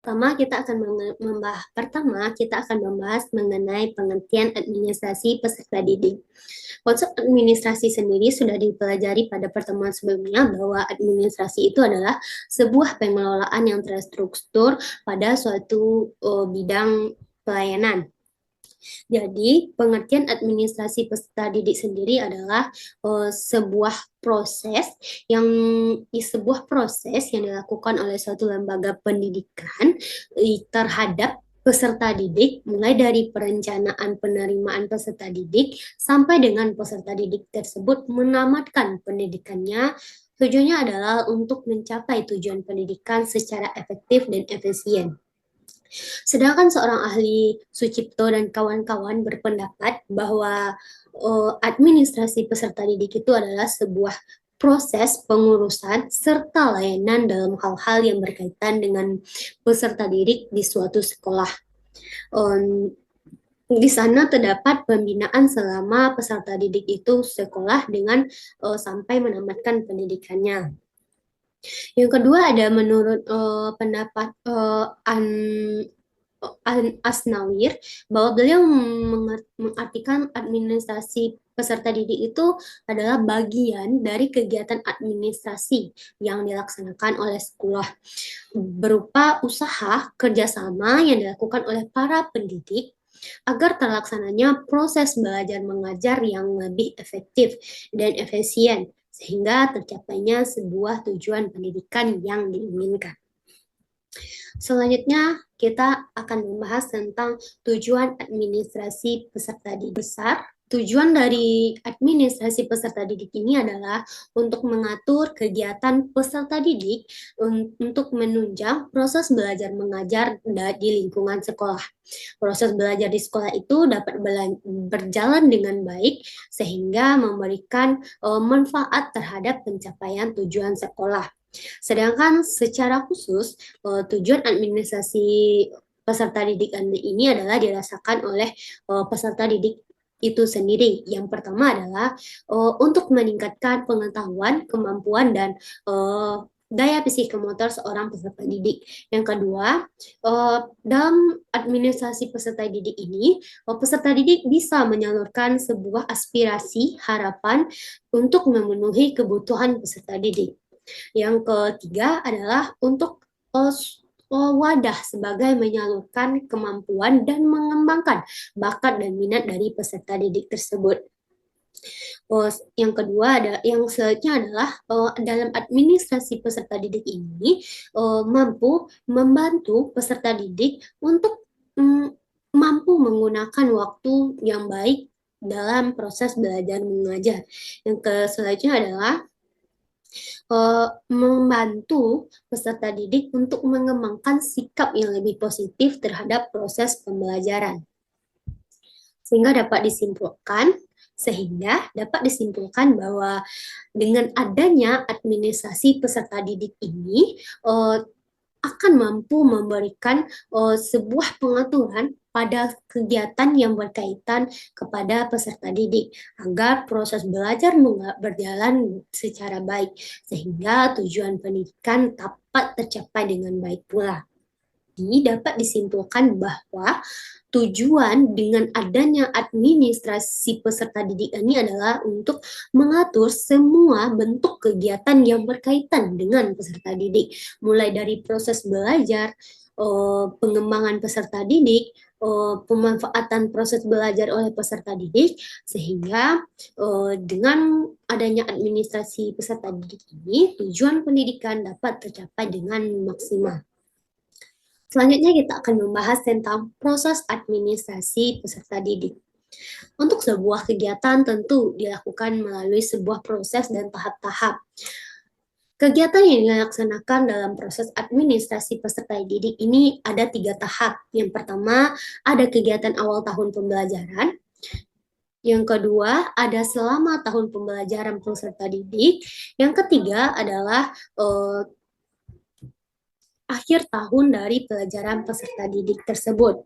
Pertama, kita akan membahas mengenai pengertian administrasi peserta didik. Konsep administrasi sendiri sudah dipelajari pada pertemuan sebelumnya bahwa administrasi itu adalah sebuah pengelolaan yang terstruktur pada suatu bidang pelayanan. Jadi, pengertian administrasi peserta didik sendiri adalah sebuah proses yang dilakukan oleh suatu lembaga pendidikan terhadap peserta didik, mulai dari perencanaan penerimaan peserta didik sampai dengan peserta didik tersebut menamatkan pendidikannya. Tujuannya adalah untuk mencapai tujuan pendidikan secara efektif dan efisien. Sedangkan seorang ahli Sucipto dan kawan-kawan berpendapat bahwa administrasi peserta didik itu adalah sebuah proses pengurusan serta layanan dalam hal-hal yang berkaitan dengan peserta didik di suatu sekolah. Di sana terdapat pembinaan selama peserta didik itu sekolah dengan sampai menamatkan pendidikannya. Yang kedua ada menurut pendapat Asnawir bahwa beliau mengartikan administrasi peserta didik itu adalah bagian dari kegiatan administrasi yang dilaksanakan oleh sekolah berupa usaha kerjasama yang dilakukan oleh para pendidik agar terlaksananya proses belajar mengajar yang lebih efektif dan efisien sehingga tercapainya sebuah tujuan pendidikan yang diinginkan. Selanjutnya, kita akan membahas tentang tujuan administrasi peserta didik besar. Tujuan dari administrasi peserta didik ini adalah untuk mengatur kegiatan peserta didik untuk menunjang proses belajar mengajar di lingkungan sekolah. Proses belajar di sekolah itu dapat berjalan dengan baik sehingga memberikan manfaat terhadap pencapaian tujuan sekolah. Sedangkan secara khusus, tujuan administrasi peserta didik ini adalah dirasakan oleh peserta didik itu sendiri. Yang pertama adalah untuk meningkatkan pengetahuan, kemampuan, dan daya psikomotor seorang peserta didik. Yang kedua, dalam administrasi peserta didik ini, peserta didik bisa menyalurkan sebuah aspirasi, harapan untuk memenuhi kebutuhan peserta didik. Yang ketiga adalah untuk wadah sebagai menyalurkan kemampuan dan mengembangkan bakat dan minat dari peserta didik tersebut. Yang kedua yang selanjutnya adalah dalam administrasi peserta didik ini mampu membantu peserta didik untuk mampu menggunakan waktu yang baik dalam proses belajar mengajar. Yang selanjutnya adalah membantu peserta didik untuk mengembangkan sikap yang lebih positif terhadap proses pembelajaran. Sehingga dapat disimpulkan bahwa dengan adanya administrasi peserta didik ini akan mampu memberikan sebuah pengaturan pada kegiatan yang berkaitan kepada peserta didik agar proses belajar berjalan secara baik sehingga tujuan pendidikan dapat tercapai dengan baik pula. Jadi dapat disimpulkan bahwa tujuan dengan adanya administrasi peserta didik ini adalah untuk mengatur semua bentuk kegiatan yang berkaitan dengan peserta didik, mulai dari proses belajar, pengembangan peserta didik, pemanfaatan proses belajar oleh peserta didik, sehingga dengan adanya administrasi peserta didik ini, tujuan pendidikan dapat tercapai dengan maksimal. Selanjutnya kita akan membahas tentang proses administrasi peserta didik. Untuk sebuah kegiatan tentu dilakukan melalui sebuah proses dan tahap-tahap. Kegiatan yang dilaksanakan dalam proses administrasi peserta didik ini ada 3 tahap. Yang pertama, ada kegiatan awal tahun pembelajaran. Yang kedua, ada selama tahun pembelajaran peserta didik. Yang ketiga adalah akhir tahun dari pelajaran peserta didik tersebut.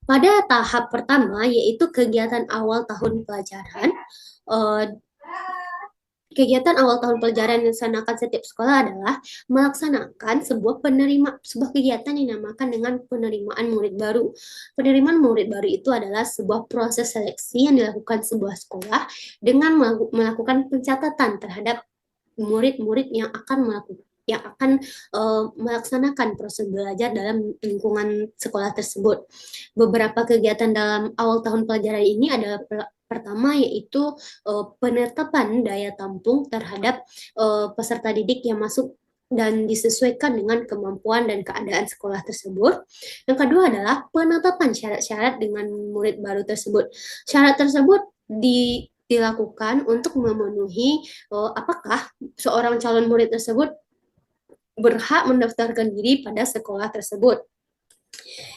Pada tahap pertama, yaitu kegiatan awal tahun pelajaran, Kegiatan awal tahun pelajaran yang dilaksanakan setiap sekolah adalah melaksanakan sebuah kegiatan yang dinamakan dengan penerimaan murid baru. Penerimaan murid baru itu adalah sebuah proses seleksi yang dilakukan sebuah sekolah dengan melakukan pencatatan terhadap murid-murid yang akan melaksanakan proses belajar dalam lingkungan sekolah tersebut. Beberapa kegiatan dalam awal tahun pelajaran ini adalah pertama yaitu penetapan daya tampung terhadap peserta didik yang masuk dan disesuaikan dengan kemampuan dan keadaan sekolah tersebut. Yang kedua adalah penetapan syarat-syarat dengan murid baru tersebut. Syarat tersebut dilakukan untuk memenuhi apakah seorang calon murid tersebut berhak mendaftarkan diri pada sekolah tersebut.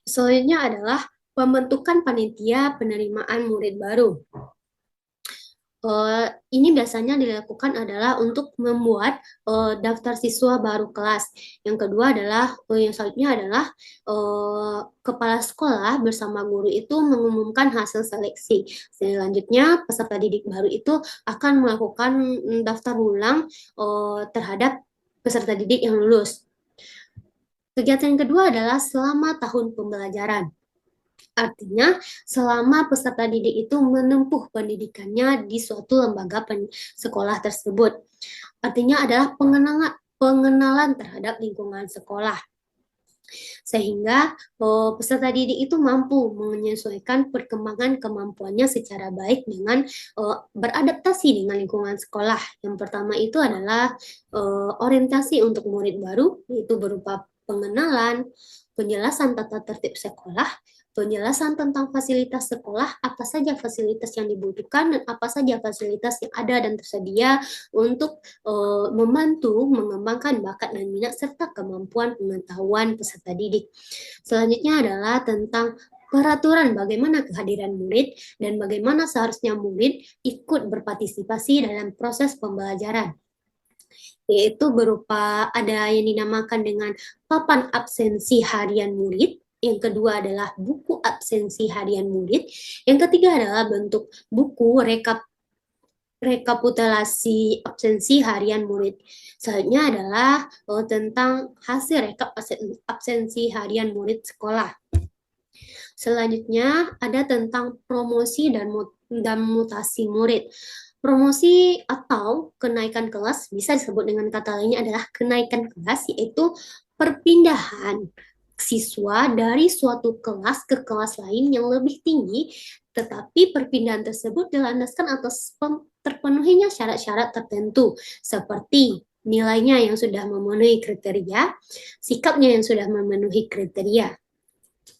Selanjutnya adalah pembentukan panitia penerimaan murid baru. Ini biasanya dilakukan adalah untuk membuat daftar siswa baru kelas. Yang kedua adalah, yang selanjutnya adalah kepala sekolah bersama guru itu mengumumkan hasil seleksi. Selanjutnya peserta didik baru itu akan melakukan daftar ulang terhadap peserta didik yang lulus. Kegiatan yang kedua adalah selama tahun pembelajaran. Artinya, selama peserta didik itu menempuh pendidikannya di suatu lembaga sekolah tersebut. Artinya adalah pengenalan terhadap lingkungan sekolah. Sehingga peserta didik itu mampu menyesuaikan perkembangan kemampuannya secara baik dengan beradaptasi dengan lingkungan sekolah. Yang pertama itu adalah orientasi untuk murid baru, yaitu berupa pengenalan, penjelasan tata tertib sekolah, penjelasan tentang fasilitas sekolah, apa saja fasilitas yang dibutuhkan dan apa saja fasilitas yang ada dan tersedia untuk membantu mengembangkan bakat dan minat serta kemampuan pengetahuan peserta didik. Selanjutnya adalah tentang peraturan bagaimana kehadiran murid dan bagaimana seharusnya murid ikut berpartisipasi dalam proses pembelajaran, yaitu berupa ada yang dinamakan dengan papan absensi harian murid, yang kedua adalah buku absensi harian murid, yang ketiga adalah bentuk buku rekapitulasi absensi harian murid. Selanjutnya adalah tentang hasil rekap absensi harian murid sekolah. Selanjutnya ada tentang promosi dan mutasi murid. Promosi atau kenaikan kelas bisa disebut dengan kata lainnya adalah kenaikan kelas, yaitu perpindahan siswa dari suatu kelas ke kelas lain yang lebih tinggi, tetapi perpindahan tersebut dilandaskan atas terpenuhinya syarat-syarat tertentu, seperti nilainya yang sudah memenuhi kriteria, sikapnya yang sudah memenuhi kriteria.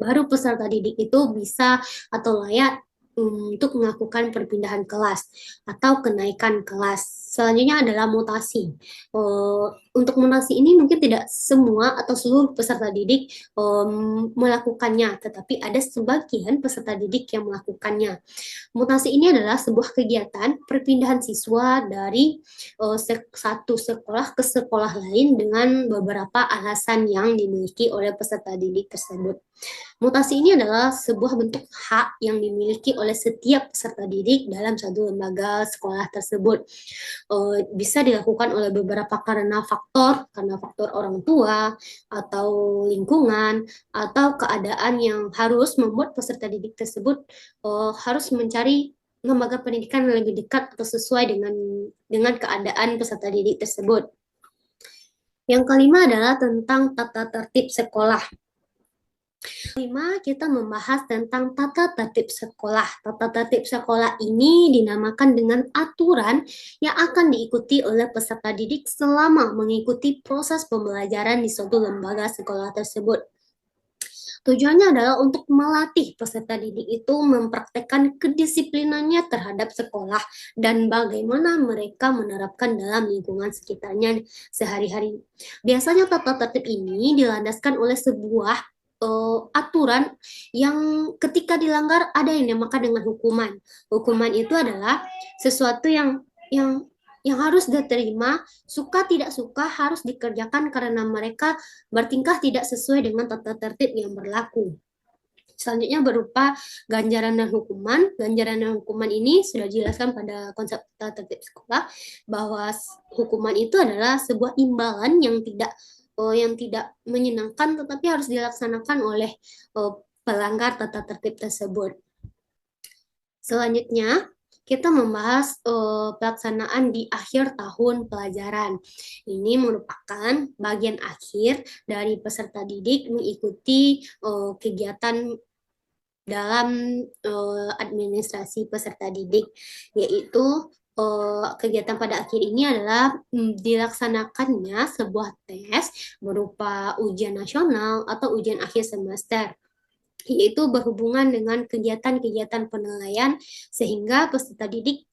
Baru peserta didik itu bisa atau layak untuk melakukan perpindahan kelas atau kenaikan kelas. Selanjutnya adalah mutasi. Untuk mutasi ini mungkin tidak semua atau seluruh peserta didik melakukannya, tetapi ada sebagian peserta didik yang melakukannya. Mutasi ini adalah sebuah kegiatan perpindahan siswa dari satu sekolah ke sekolah lain dengan beberapa alasan yang dimiliki oleh peserta didik tersebut. Mutasi ini adalah sebuah bentuk hak yang dimiliki oleh setiap peserta didik dalam satu lembaga sekolah tersebut. Bisa dilakukan oleh beberapa karena faktor orang tua, atau lingkungan, atau keadaan yang harus membuat peserta didik tersebut harus mencari lembaga pendidikan yang lebih dekat atau sesuai dengan keadaan peserta didik tersebut. Yang kelima adalah tentang tata tertib sekolah. Kelima, kita membahas tentang tata tertib sekolah. Tata tertib sekolah ini dinamakan dengan aturan yang akan diikuti oleh peserta didik selama mengikuti proses pembelajaran di suatu lembaga sekolah tersebut. Tujuannya adalah untuk melatih peserta didik itu mempraktekkan kedisiplinannya terhadap sekolah dan bagaimana mereka menerapkan dalam lingkungan sekitarnya sehari-hari. Biasanya tata tertib ini dilandaskan oleh sebuah aturan yang ketika dilanggar ada yang dinamakan dengan hukuman. Hukuman itu adalah sesuatu yang harus diterima, suka tidak suka harus dikerjakan karena mereka bertingkah tidak sesuai dengan tata tertib yang berlaku. Selanjutnya berupa ganjaran dan hukuman. Ganjaran dan hukuman ini sudah dijelaskan pada konsep tata tertib sekolah bahwa hukuman itu adalah sebuah imbalan yang tidak menyenangkan tetapi harus dilaksanakan oleh pelanggar tata tertib tersebut. Selanjutnya, kita membahas pelaksanaan di akhir tahun pelajaran. Ini merupakan bagian akhir dari peserta didik mengikuti kegiatan dalam administrasi peserta didik, yaitu kegiatan pada akhir ini adalah dilaksanakannya sebuah tes berupa ujian nasional atau ujian akhir semester, yaitu berhubungan dengan kegiatan-kegiatan penilaian sehingga peserta didik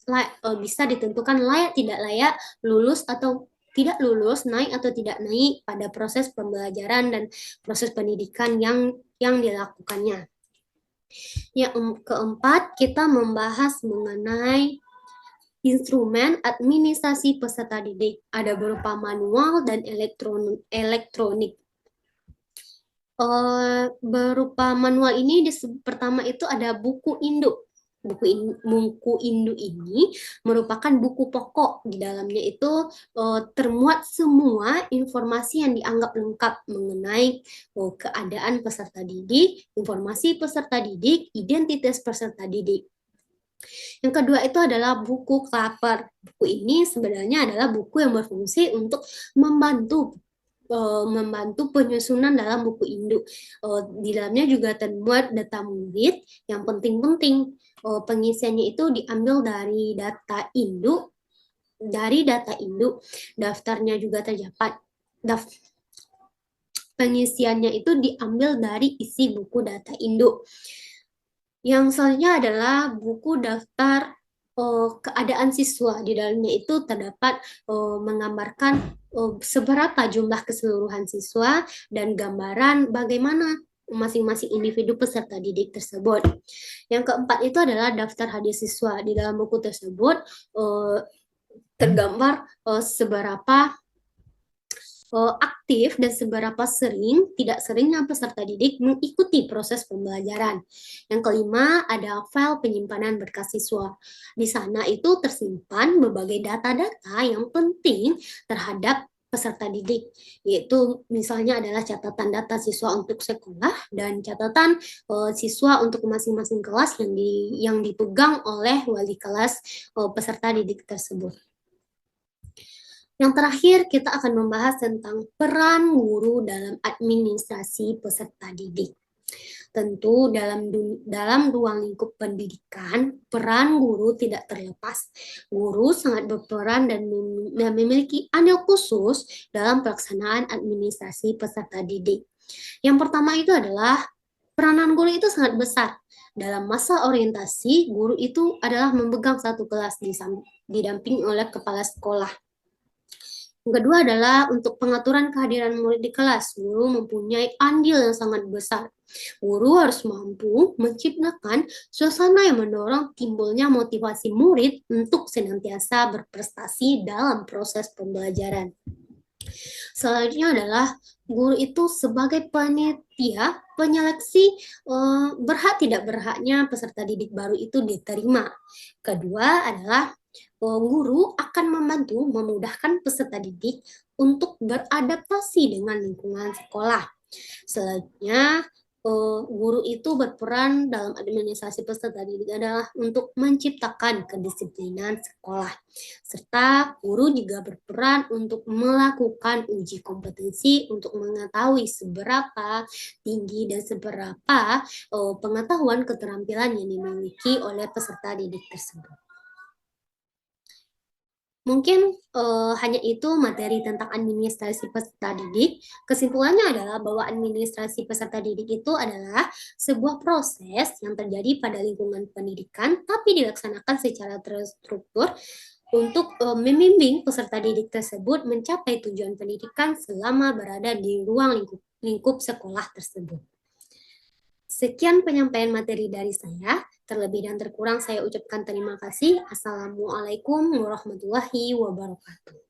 bisa ditentukan layak tidak layak, lulus atau tidak lulus, naik atau tidak naik pada proses pembelajaran dan proses pendidikan yang dilakukannya. Yang keempat, kita membahas mengenai instrumen administrasi peserta didik. Ada berupa manual dan elektronik. Berupa manual ini pertama itu ada buku induk. Buku induk ini merupakan buku pokok. Di dalamnya itu termuat semua informasi yang dianggap lengkap mengenai keadaan peserta didik, informasi peserta didik, identitas peserta didik. Yang kedua itu adalah buku klaper. Buku ini sebenarnya adalah buku yang berfungsi untuk membantu penyusunan dalam buku induk. Di dalamnya juga termuat data murid yang penting-penting. Pengisiannya itu diambil dari data induk. Daftarnya juga terdapat. Pengisiannya itu diambil dari isi buku data induk. Yang selanjutnya adalah buku daftar keadaan siswa. Di dalamnya itu terdapat menggambarkan seberapa jumlah keseluruhan siswa dan gambaran bagaimana masing-masing individu peserta didik tersebut. Yang keempat itu adalah daftar hadir siswa. Di dalam buku tersebut tergambar seberapa aktif dan seberapa tidak seringnya peserta didik mengikuti proses pembelajaran. Yang kelima, ada file penyimpanan berkas siswa. Di sana itu tersimpan berbagai data-data yang penting terhadap peserta didik, yaitu misalnya adalah catatan data siswa untuk sekolah dan catatan siswa untuk masing-masing kelas yang dipegang oleh wali kelas peserta didik tersebut. Yang terakhir, kita akan membahas tentang peran guru dalam administrasi peserta didik. Tentu dalam ruang lingkup pendidikan, peran guru tidak terlepas. Guru sangat berperan dan memiliki andil khusus dalam pelaksanaan administrasi peserta didik. Yang pertama itu adalah peranan guru itu sangat besar. Dalam masa orientasi, guru itu adalah memegang satu kelas didampingi oleh kepala sekolah. Yang kedua adalah untuk pengaturan kehadiran murid di kelas. Guru mempunyai andil yang sangat besar. Guru harus mampu menciptakan suasana yang mendorong timbulnya motivasi murid untuk senantiasa berprestasi dalam proses pembelajaran. Selanjutnya adalah guru itu sebagai panitia penyeleksi berhak tidak berhaknya peserta didik baru itu diterima. Kedua adalah guru akan membantu memudahkan peserta didik untuk beradaptasi dengan lingkungan sekolah. Selanjutnya, guru itu berperan dalam administrasi peserta didik adalah untuk menciptakan kedisiplinan sekolah. Serta guru juga berperan untuk melakukan uji kompetensi untuk mengetahui seberapa tinggi dan seberapa pengetahuan keterampilan yang dimiliki oleh peserta didik tersebut. Mungkin hanya itu materi tentang administrasi peserta didik. Kesimpulannya adalah bahwa administrasi peserta didik itu adalah sebuah proses yang terjadi pada lingkungan pendidikan, tapi dilaksanakan secara terstruktur untuk membimbing peserta didik tersebut mencapai tujuan pendidikan selama berada di ruang lingkup sekolah tersebut. Sekian penyampaian materi dari saya. Terlebih dan terkurang saya ucapkan terima kasih. Assalamualaikum warahmatullahi wabarakatuh.